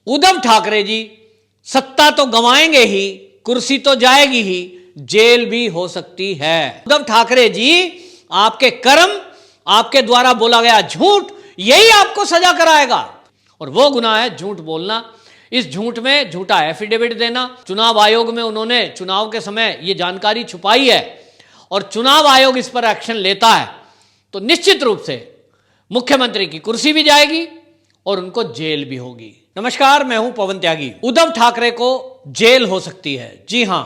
उद्धव ठाकरे जी सत्ता तो गंवाएंगे ही, कुर्सी तो जाएगी ही, जेल भी हो सकती है। उद्धव ठाकरे जी, आपके कर्म, आपके द्वारा बोला गया झूठ, यही आपको सजा कराएगा। और वो गुनाह है झूठ बोलना। इस झूठ में झूठा एफिडेविट देना। चुनाव आयोग में उन्होंने चुनाव के समय ये जानकारी छुपाई है और चुनाव आयोग इस पर एक्शन लेता है तो निश्चित रूप से मुख्यमंत्री की कुर्सी भी जाएगी और उनको जेल भी होगी। नमस्कार, मैं हूं पवन त्यागी। उद्धव ठाकरे को जेल हो सकती है। जी हां,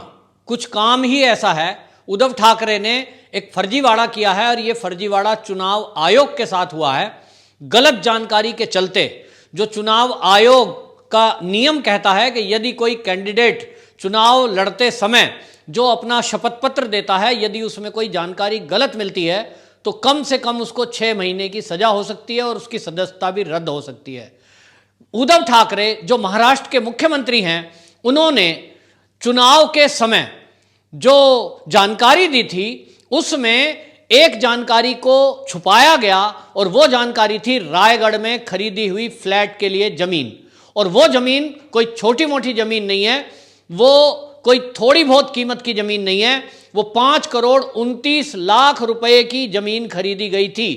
कुछ काम ही ऐसा है। उद्धव ठाकरे ने एक फर्जीवाड़ा किया है और यह फर्जीवाड़ा चुनाव आयोग के साथ हुआ है। गलत जानकारी के चलते, जो चुनाव आयोग का नियम कहता है कि यदि कोई कैंडिडेट चुनाव लड़ते समय जो अपना शपथ पत्र देता है, यदि उसमें कोई जानकारी गलत मिलती है तो कम से कम उसको 6 महीने की सजा हो सकती है और उसकी सदस्यता भी रद्द हो सकती है। उद्धव ठाकरे जो महाराष्ट्र के मुख्यमंत्री हैं, उन्होंने चुनाव के समय जो जानकारी दी थी उसमें एक जानकारी को छुपाया गया और वो जानकारी थी रायगढ़ में खरीदी हुई फ्लैट के लिए जमीन। और वो जमीन कोई छोटी मोटी जमीन नहीं है, वो कोई थोड़ी बहुत कीमत की जमीन नहीं है, वो 5 करोड़ 29 लाख रुपए की जमीन खरीदी गई थी।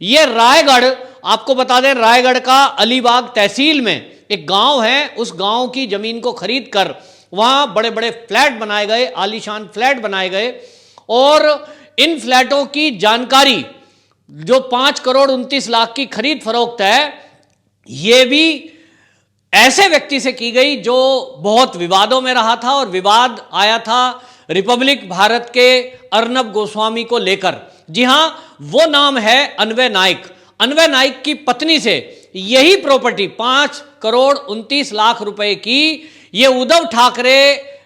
ये रायगढ़, आपको बता दें, रायगढ़ का अलीबाग तहसील में एक गांव है, उस गांव की जमीन को खरीद कर वहां बड़े बड़े फ्लैट बनाए गए, आलीशान फ्लैट बनाए गए। और इन फ्लैटों की जानकारी जो 5 करोड़ 29 लाख की खरीद फरोख्त है, यह भी ऐसे व्यक्ति से की गई जो बहुत विवादों में रहा था। और विवाद आया था रिपब्लिक भारत के अर्नब गोस्वामी को लेकर। जी हां, वो नाम है अन्वय नाइक। अन्वय नाइक की पत्नी से यही प्रॉपर्टी 5 करोड़ 29 लाख रुपए की ये उद्धव ठाकरे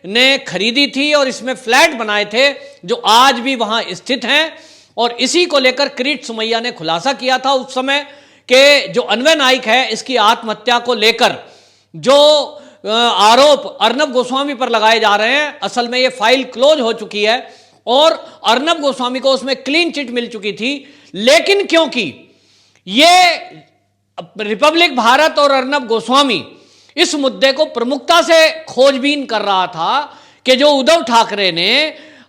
ने खरीदी थी और इसमें फ्लैट बनाए थे जो आज भी वहां स्थित हैं। और इसी को लेकर किरीट सोमैया ने खुलासा किया था उस समय कि जो अन्वय नाइक है, इसकी आत्महत्या को लेकर जो आरोप अर्नब गोस्वामी पर लगाए जा रहे हैं, असल में ये फाइल क्लोज हो चुकी है और अर्नब गोस्वामी को उसमें क्लीन चिट मिल चुकी थी। लेकिन क्योंकि ये रिपब्लिक भारत और अर्नब गोस्वामी इस मुद्दे को प्रमुखता से खोजबीन कर रहा था कि जो उद्धव ठाकरे ने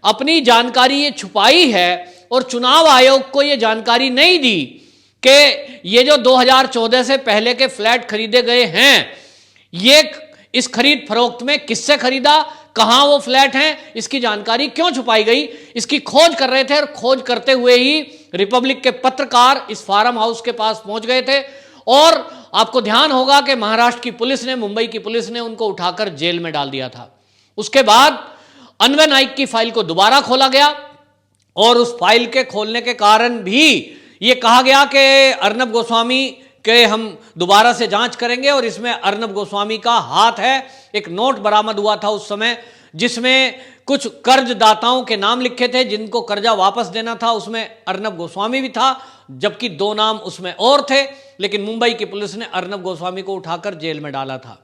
अपनी जानकारी ये छुपाई है और चुनाव आयोग को ये जानकारी नहीं दी कि ये जो 2014 से पहले के फ्लैट खरीदे गए हैं, ये इस खरीद फरोख्त में किससे खरीदा, कहां वो फ्लैट हैं, इसकी जानकारी क्यों छुपाई गई, इसकी खोज कर रहे थे। और खोज करते हुए ही रिपब्लिक के पत्रकार इस फार्म हाउस के पास पहुंच गए थे। और आपको ध्यान होगा कि महाराष्ट्र की पुलिस ने, मुंबई की पुलिस ने उनको उठाकर जेल में डाल दिया था। उसके बाद अन्वय नाइक की फाइल को दोबारा खोला गया और उस फाइल के खोलने के कारण भी यह कहा गया कि अर्नब गोस्वामी के हम दोबारा से जांच करेंगे और इसमें अर्नब गोस्वामी का हाथ है। एक नोट बरामद हुआ था उस समय जिसमें कुछ कर्जदाताओं के नाम लिखे थे जिनको कर्जा वापस देना था, उसमें अर्नब गोस्वामी भी था, जबकि 2 नाम उसमें और थे। लेकिन मुंबई की पुलिस ने अर्नब गोस्वामी को उठाकर जेल में डाला था।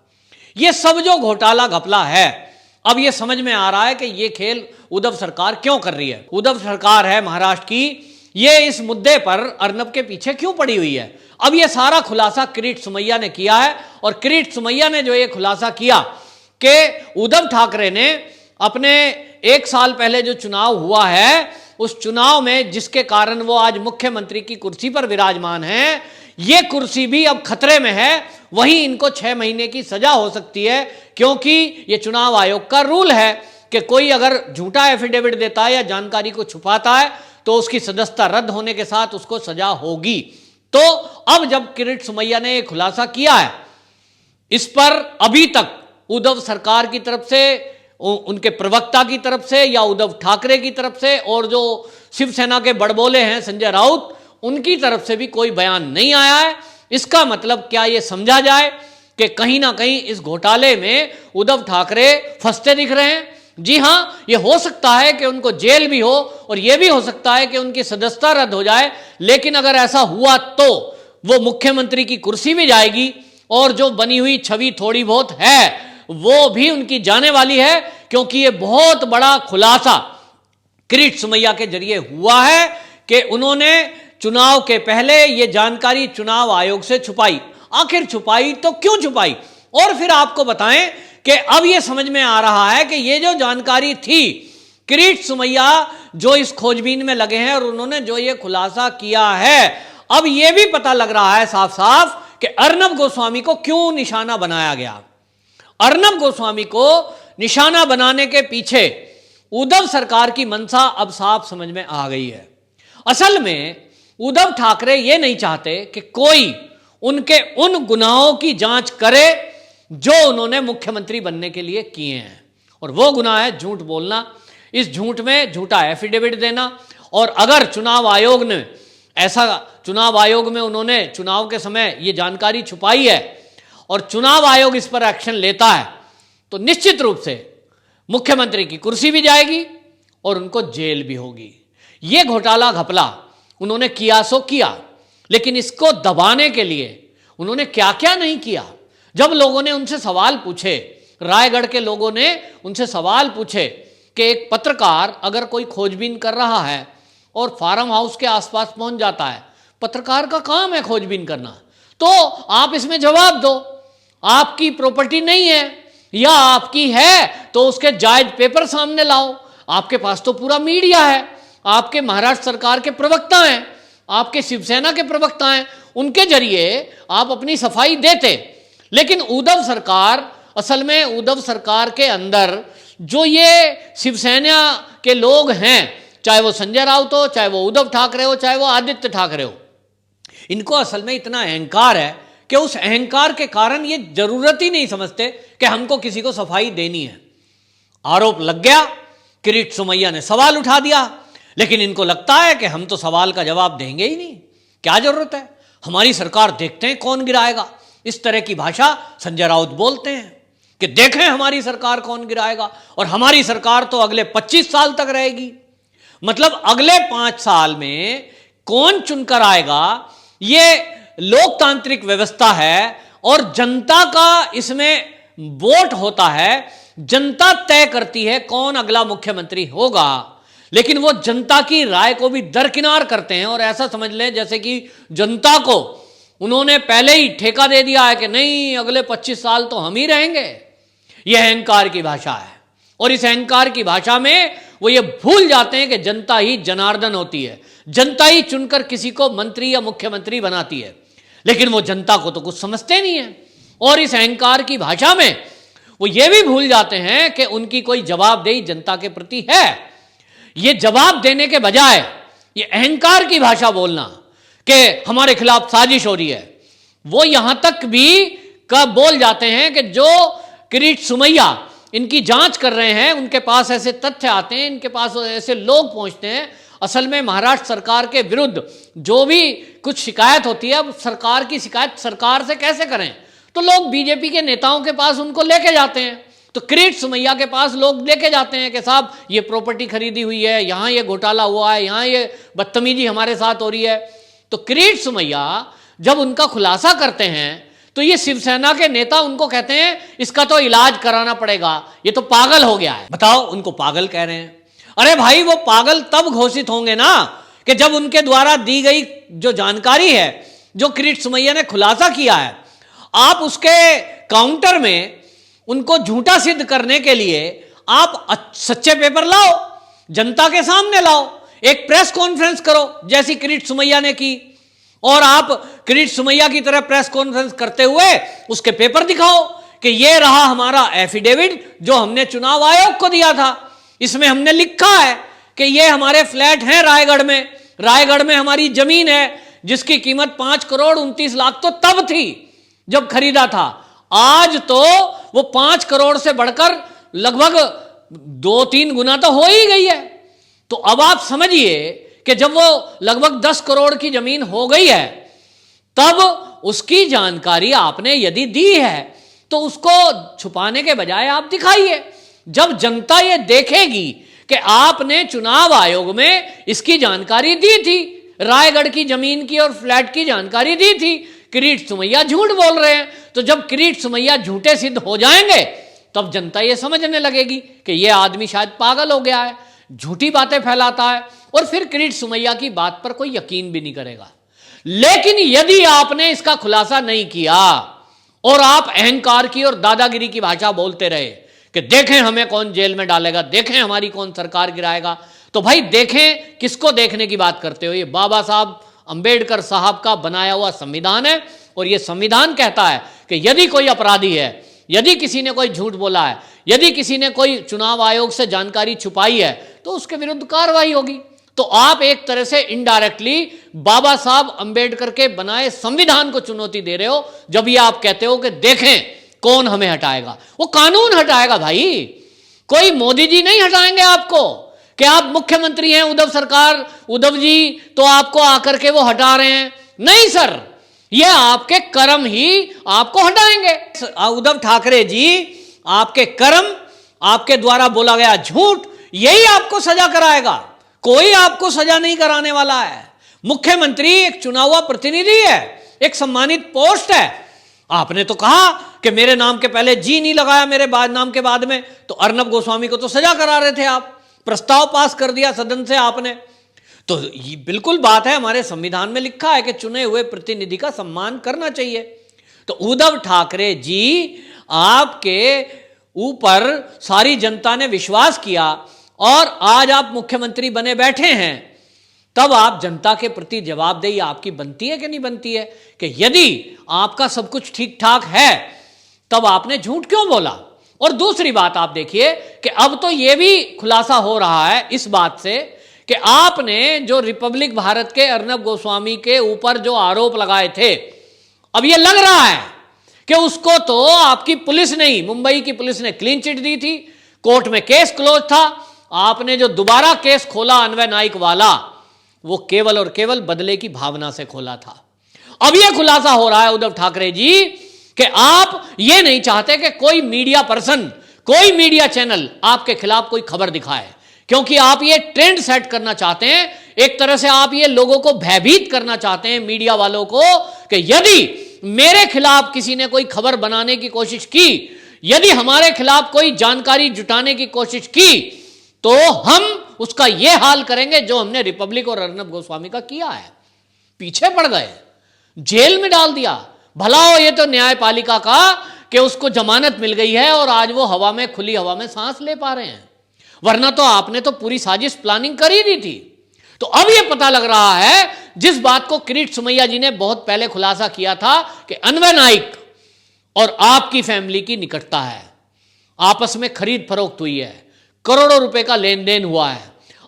यह सब जो घोटाला घपला है, अब यह समझ में आ रहा है कि यह खेल उद्धव सरकार क्यों कर रही है। उद्धव सरकार है महाराष्ट्र की, ये इस मुद्दे पर अर्नब के पीछे क्यों पड़ी हुई है। अब ये सारा खुलासा किरीट सोमैया ने किया है और किरीट सोमैया ने जो ये खुलासा किया कि उद्धव ठाकरे ने अपने 1 साल पहले जो चुनाव हुआ है, उस चुनाव में जिसके कारण वो आज मुख्यमंत्री की कुर्सी पर विराजमान हैं, ये कुर्सी भी अब खतरे में है। वहीं इनको 6 महीने की सजा हो सकती है, क्योंकि ये चुनाव आयोग का रूल है कि कोई अगर झूठा एफिडेविट देता है या जानकारी को छुपाता है तो उसकी सदस्यता रद्द होने के साथ उसको सजा होगी। तो अब जब किरीट सोमैया ने यह खुलासा किया है, इस पर अभी तक उद्धव सरकार की तरफ से, उनके प्रवक्ता की तरफ से या उद्धव ठाकरे की तरफ से और जो शिवसेना के बड़बोले हैं संजय राउत, उनकी तरफ से भी कोई बयान नहीं आया है। इसका मतलब क्या ये समझा जाए कि कहीं ना कहीं इस घोटाले में उद्धव ठाकरे फंसते दिख रहे हैं। जी हां, यह हो सकता है कि उनको जेल भी हो और यह भी हो सकता है कि उनकी सदस्यता रद्द हो जाए। लेकिन अगर ऐसा हुआ तो वो मुख्यमंत्री की कुर्सी भी जाएगी और जो बनी हुई छवि थोड़ी बहुत है वो भी उनकी जाने वाली है, क्योंकि यह बहुत बड़ा खुलासा किरीट सोमैया के जरिए हुआ है कि उन्होंने चुनाव के पहले यह जानकारी चुनाव आयोग से छुपाई। आखिर छुपाई तो क्यों छुपाई? और फिर आपको बताएं कि अब यह समझ में आ रहा है कि ये जो जानकारी थी, किरीट सुमैया जो इस खोजबीन में लगे हैं और उन्होंने जो ये खुलासा किया है, अब यह भी पता लग रहा है साफ साफ कि अर्नब गोस्वामी को क्यों निशाना बनाया गया। अर्नब गोस्वामी को निशाना बनाने के पीछे उद्धव सरकार की मंशा अब साफ समझ में आ गई है। असल में उद्धव ठाकरे ये नहीं चाहते कि कोई उनके उन गुनाहों की जांच करे जो उन्होंने मुख्यमंत्री बनने के लिए किए हैं, और वो गुनाह है झूठ बोलना, इस झूठ में झूठा एफिडेविट देना। और अगर चुनाव आयोग ने ऐसा, चुनाव आयोग में उन्होंने चुनाव के समय ये जानकारी छुपाई है और चुनाव आयोग इस पर एक्शन लेता है, तो निश्चित रूप से मुख्यमंत्री की कुर्सी भी जाएगी और उनको जेल भी होगी। ये घोटाला घपला उन्होंने किया सो किया, लेकिन इसको दबाने के लिए उन्होंने क्या क्या नहीं किया। जब लोगों ने उनसे सवाल पूछे, रायगढ़ के लोगों ने उनसे सवाल पूछे कि एक पत्रकार अगर कोई खोजबीन कर रहा है और फार्म हाउस के आसपास पहुंच जाता है, पत्रकार का काम है खोजबीन करना, तो आप इसमें जवाब दो। आपकी प्रॉपर्टी नहीं है या आपकी है तो उसके जायज पेपर सामने लाओ। आपके पास तो पूरा मीडिया है, आपके महाराष्ट्र सरकार के प्रवक्ता हैं, आपके शिवसेना के प्रवक्ता हैं, उनके जरिए आप अपनी सफाई देते। लेकिन उद्धव सरकार, असल में उद्धव सरकार के अंदर जो ये शिवसेना के लोग हैं, चाहे वो संजय राउत हो, चाहे वो उद्धव ठाकरे हो, चाहे वो आदित्य ठाकरे हो, इनको असल में इतना अहंकार है कि उस अहंकार के कारण ये जरूरत ही नहीं समझते कि हमको किसी को सफाई देनी है। आरोप लग गया, किरीट सुमैया ने सवाल उठा दिया, लेकिन इनको लगता है कि हम तो सवाल का जवाब देंगे ही नहीं, क्या जरूरत है, हमारी सरकार देखते हैं कौन गिराएगा। इस तरह की भाषा संजय राउत बोलते हैं कि देखें हमारी सरकार कौन गिराएगा, और हमारी सरकार तो अगले 25 साल तक रहेगी। मतलब अगले 5 साल में कौन चुनकर आएगा, ये लोकतांत्रिक व्यवस्था है और जनता का इसमें वोट होता है। जनता तय करती है कौन अगला मुख्यमंत्री होगा, लेकिन वो जनता की राय को भी दरकिनार करते हैं और ऐसा समझ लें जैसे कि जनता को उन्होंने पहले ही ठेका दे दिया है कि नहीं अगले 25 साल तो हम ही रहेंगे। यह अहंकार की भाषा है, और इस अहंकार की भाषा में वो ये भूल जाते हैं कि जनता ही जनार्दन होती है, जनता ही चुनकर किसी को मंत्री या मुख्यमंत्री बनाती है। लेकिन वो जनता को तो कुछ समझते नहीं है, और इस अहंकार की भाषा में वो ये भी भूल जाते हैं कि उनकी कोई जवाबदेही जनता के प्रति है। ये जवाब देने के बजाय ये अहंकार की भाषा बोलना कि हमारे खिलाफ साजिश हो रही है, वो यहां तक भी कब बोल जाते हैं कि जो किरीट सुमैया इनकी जांच कर रहे हैं, उनके पास ऐसे तथ्य आते हैं, इनके पास ऐसे लोग पहुंचते हैं, असल में महाराष्ट्र सरकार के विरुद्ध जो भी कुछ शिकायत होती है, अब सरकार की शिकायत सरकार से कैसे करें, तो लोग बीजेपी के नेताओं के पास उनको लेके जाते हैं। तो किरीट सुमैया के पास लोग लेके जाते हैं कि साहब ये प्रॉपर्टी खरीदी हुई है, यहाँ ये घोटाला हुआ है, यहाँ ये बदतमीजी हमारे साथ हो रही है। तो किरीट सुमैया जब उनका खुलासा करते हैं तो ये शिवसेना के नेता उनको कहते हैं इसका तो इलाज कराना पड़ेगा, ये तो पागल हो गया है। बताओ, उनको पागल कह रहे हैं। अरे भाई, वो पागल तब घोषित होंगे ना कि जब उनके द्वारा दी गई जो जानकारी है, जो किरीट सुमैया ने खुलासा किया है, आप उसके काउंटर में उनको झूठा सिद्ध करने के लिए आप सच्चे पेपर लाओ, जनता के सामने लाओ, एक प्रेस कॉन्फ्रेंस करो जैसी किरीट सुमैया ने की, और आप किरीट सुमैया की तरह प्रेस कॉन्फ्रेंस करते हुए उसके पेपर दिखाओ कि ये रहा हमारा एफिडेविट जो हमने चुनाव आयोग को दिया था। इसमें हमने लिखा है कि ये हमारे फ्लैट हैं रायगढ़ में हमारी जमीन है जिसकी कीमत 5 करोड़ 29 लाख तो तब थी जब खरीदा था, आज तो वो 5 करोड़ से बढ़कर लगभग 2-3 गुना तो हो ही गई है। तो अब आप समझिए कि जब वो लगभग 10 करोड़ की जमीन हो गई है, तब उसकी जानकारी आपने यदि दी है तो उसको छुपाने के बजाय आप दिखाइए। जब जनता ये देखेगी कि आपने चुनाव आयोग में इसकी जानकारी दी थी, रायगढ़ की जमीन की और फ्लैट की जानकारी दी थी, किरीट सुमैया झूठ बोल रहे हैं, तो जब किरीट सुमैया झूठे सिद्ध हो जाएंगे तब जनता ये समझने लगेगी कि ये आदमी शायद पागल हो गया है, झूठी बातें फैलाता है, और फिर किरीट सुमैया की बात पर कोई यकीन भी नहीं करेगा। लेकिन यदि आपने इसका खुलासा नहीं किया और आप अहंकार की और दादागिरी की भाषा बोलते रहे कि देखें हमें कौन जेल में डालेगा, देखें हमारी कौन सरकार गिराएगा। तो भाई देखें, किसको देखने की बात करते हो? ये बाबा साहब अंबेडकर साहब का बनाया हुआ संविधान है और ये संविधान कहता है कि यदि कोई अपराधी है, यदि किसी ने कोई झूठ बोला है, यदि किसी ने कोई चुनाव आयोग से जानकारी छुपाई है तो उसके विरुद्ध कार्रवाई होगी। तो आप एक तरह से इनडायरेक्टली बाबा साहब अंबेडकर के बनाए संविधान को चुनौती दे रहे हो जब ये आप कहते हो कि देखें कौन हमें हटाएगा। वो कानून हटाएगा भाई, कोई मोदी जी नहीं हटाएंगे आपको कि आप मुख्यमंत्री हैं उद्धव सरकार, उद्धव जी तो आपको आकर के वो हटा रहे हैं। नहीं सर, ये आपके कर्म ही आपको हटाएंगे। उद्धव ठाकरे जी, आपके कर्म, आपके द्वारा बोला गया झूठ, यही आपको सजा कराएगा। कोई आपको सजा नहीं कराने वाला है। मुख्यमंत्री एक चुना हुआ प्रतिनिधि है, एक सम्मानित पोस्ट है। आपने तो कहा कि मेरे नाम के पहले जी नहीं लगाया, मेरे बाद नाम के बाद में, तो अर्नब गोस्वामी को तो सजा करा रहे थे आप, प्रस्ताव पास कर दिया सदन से आपने। तो ये बिल्कुल बात है, हमारे संविधान में लिखा है कि चुने हुए प्रतिनिधि का सम्मान करना चाहिए। तो उद्धव ठाकरे जी, आपके ऊपर सारी जनता ने विश्वास किया और आज आप मुख्यमंत्री बने बैठे हैं, तब आप जनता के प्रति जवाबदेही आपकी बनती है कि नहीं बनती है कि यदि आपका सब कुछ ठीक ठाक है तब आपने झूठ क्यों बोला। और दूसरी बात आप देखिए कि अब तो यह भी खुलासा हो रहा है इस बात से कि आपने जो रिपब्लिक भारत के अर्नब गोस्वामी के ऊपर जो आरोप लगाए थे, अब यह लग रहा है कि उसको तो आपकी पुलिस नहीं, मुंबई की पुलिस ने क्लीन चिट दी थी, कोर्ट में केस क्लोज था। आपने जो दोबारा केस खोला अन्वय नाइक वाला, वो केवल और केवल बदले की भावना से खोला था। अब यह खुलासा हो रहा है उद्धव ठाकरे जी कि आप ये नहीं चाहते कि कोई मीडिया पर्सन, कोई मीडिया चैनल आपके खिलाफ कोई खबर दिखाए, क्योंकि आप ये ट्रेंड सेट करना चाहते हैं। एक तरह से आप ये लोगों को भयभीत करना चाहते हैं, मीडिया वालों को, कि यदि मेरे खिलाफ किसी ने कोई खबर बनाने की कोशिश की, यदि हमारे खिलाफ कोई जानकारी जुटाने की कोशिश की, तो हम उसका यह हाल करेंगे जो हमने रिपब्लिक और अर्नब गोस्वामी का किया है। पीछे पड़ गए, जेल में डाल दिया। भला हो ये तो न्यायपालिका का कि उसको जमानत मिल गई है और आज वो हवा में, खुली हवा में सांस ले पा रहे हैं, वरना तो आपने तो पूरी साजिश प्लानिंग कर ही दी थी। तो अब यह पता लग रहा है, जिस बात को किरीट सुमैया जी ने बहुत पहले खुलासा किया था कि अन्वय नाइक और आपकी फैमिली की निकटता है, आपस में खरीद फरोख्त हुई है, करोड़ों रुपए का लेन देन हुआ है।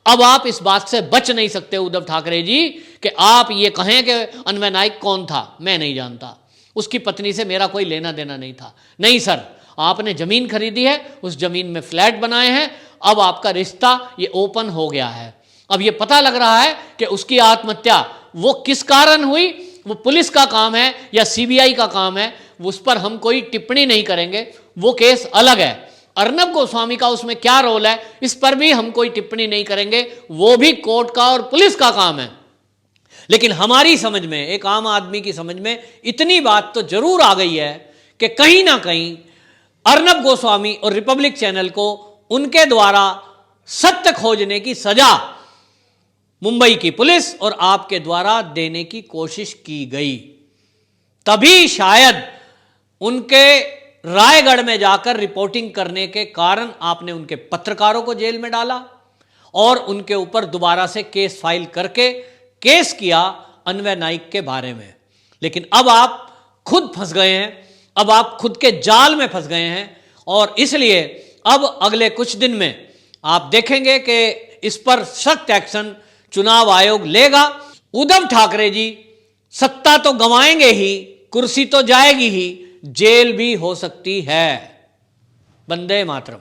अब आप इस बात से बच नहीं सकते उद्धव ठाकरे जी कि आप ये कहें कि अन्वय नाइक कौन था, मैं नहीं जानता, उसकी पत्नी से मेरा कोई लेना देना नहीं था। नहीं सर, आपने जमीन खरीदी है, उस जमीन में फ्लैट बनाए हैं, अब आपका रिश्ता ये ओपन हो गया है। अब ये पता लग रहा है कि उसकी आत्महत्या वो किस कारण हुई, वो पुलिस का काम है या सीबीआई का काम है, उस पर हम कोई टिप्पणी नहीं करेंगे, वो केस अलग है। अर्नब गोस्वामी का उसमें क्या रोल है, इस पर भी हम कोई टिप्पणी नहीं करेंगे, वो भी कोर्ट का और पुलिस का काम है। लेकिन हमारी समझ में, एक आम आदमी की समझ में इतनी बात तो जरूर आ गई है कि कहीं ना कहीं अर्नब गोस्वामी और रिपब्लिक चैनल को उनके द्वारा सत्य खोजने की सजा मुंबई की पुलिस और आपके द्वारा देने की कोशिश की गई। तभी शायद उनके रायगढ़ में जाकर रिपोर्टिंग करने के कारण आपने उनके पत्रकारों को जेल में डाला और उनके ऊपर दोबारा से केस फाइल करके केस किया अन्वय नाइक के बारे में। लेकिन अब आप खुद फंस गए हैं, अब आप खुद के जाल में फंस गए हैं और इसलिए अब अगले कुछ दिन में आप देखेंगे कि इस पर सख्त एक्शन चुनाव आयोग लेगा। उद्धव ठाकरे जी सत्ता तो गंवाएंगे ही, कुर्सी तो जाएगी ही, जेल भी हो सकती है। वंदे मातरम।